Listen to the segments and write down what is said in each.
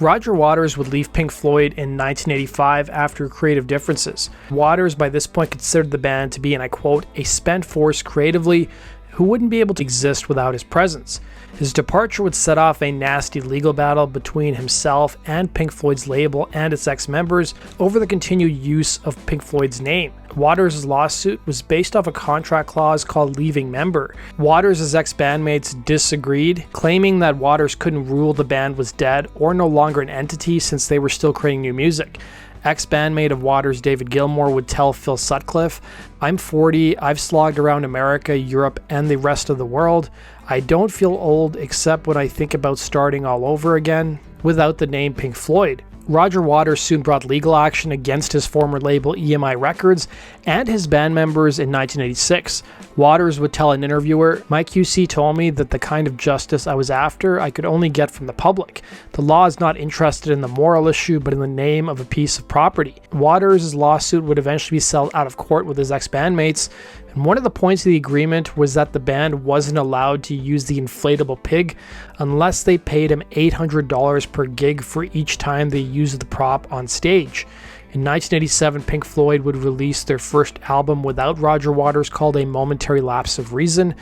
Roger Waters would leave Pink Floyd in 1985 after creative differences. Waters by this point considered the band to be, and I quote, a spent force creatively who wouldn't be able to exist without his presence. His departure would set off a nasty legal battle between himself and Pink Floyd's label and its ex-members over the continued use of Pink Floyd's name. Waters' lawsuit was based off a contract clause called leaving member. Waters' ex-bandmates disagreed, claiming that Waters couldn't rule the band was dead or no longer an entity since they were still creating new music. Ex-bandmate of Waters, David Gilmour, would tell Phil Sutcliffe, "I'm 40, I've slogged around America, Europe, and the rest of the world. I don't feel old except when I think about starting all over again without the name Pink Floyd." Roger Waters soon brought legal action against his former label EMI Records and his band members in 1986. Waters would tell an interviewer, "My QC told me that the kind of justice I was after I could only get from the public. The law is not interested in the moral issue but in the name of a piece of property." Waters' lawsuit would eventually be settled out of court with his ex-bandmates, and one of the points of the agreement was that the band wasn't allowed to use the inflatable pig unless they paid him $800 per gig for each time they used the prop on stage. In 1987, Pink Floyd would release their first album without Roger Waters called A Momentary Lapse of Reason,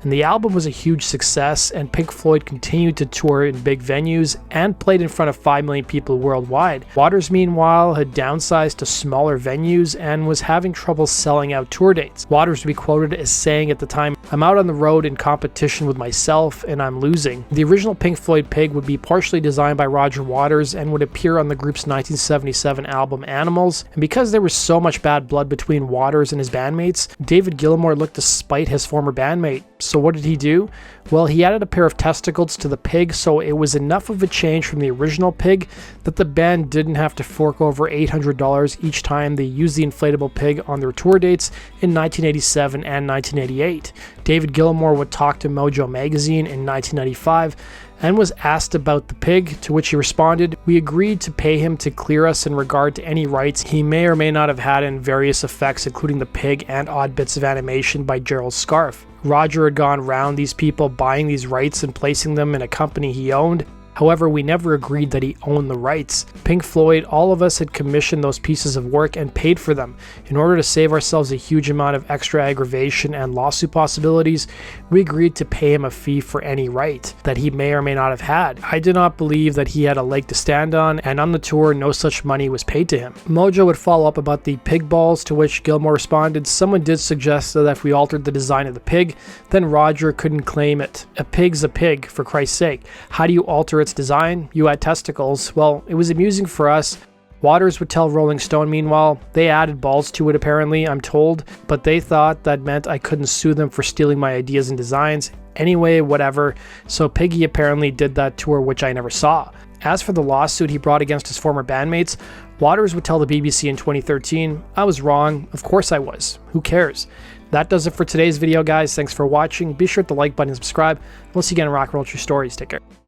and the album was a huge success, and Pink Floyd continued to tour in big venues and played in front of 5 million people worldwide. Waters, meanwhile, had downsized to smaller venues and was having trouble selling out tour dates. Waters would be quoted as saying at the time, "I'm out on the road in competition with myself and I'm losing." The original Pink Floyd pig would be partially designed by Roger Waters and would appear on the group's 1977 album Animals, and because there was so much bad blood between Waters and his bandmates, David Gilmour looked to spite his former bandmate. So what did he do? Well, he added a pair of testicles to the pig, so it was enough of a change from the original pig that the band didn't have to fork over $800 each time they used the inflatable pig on their tour dates in 1987 and 1988. David Gilmour would talk to Mojo Magazine in 1995 and was asked about the pig, to which he responded, "We agreed to pay him to clear us in regard to any rights he may or may not have had in various effects, including the pig and odd bits of animation by Gerald Scarfe." Roger had gone round these people buying these rights and placing them in a company he owned. However, we never agreed that he owned the rights. Pink Floyd, all of us had commissioned those pieces of work and paid for them. In order to save ourselves a huge amount of extra aggravation and lawsuit possibilities, we agreed to pay him a fee for any right that he may or may not have had. I did not believe that he had a leg to stand on, and on the tour, no such money was paid to him. Mojo would follow up about the pig balls, to which Gilmour responded, "Someone did suggest that if we altered the design of the pig, then Roger couldn't claim it. A pig's a pig, for Christ's sake. How do you alter its design? You add testicles." Well, it was amusing for us. Waters would tell Rolling Stone, meanwhile, "They added balls to it apparently, I'm told, but they thought that meant I couldn't sue them for stealing my ideas and designs. Anyway, whatever. So Piggy apparently did that tour, which I never saw." As for the lawsuit he brought against his former bandmates, Waters would tell the BBC in 2013, "I was wrong. Of course I was. Who cares?" That does it for today's video, guys. Thanks for watching. Be sure to like button and subscribe. We'll see you again in Rock and Roll True Stories. Take care.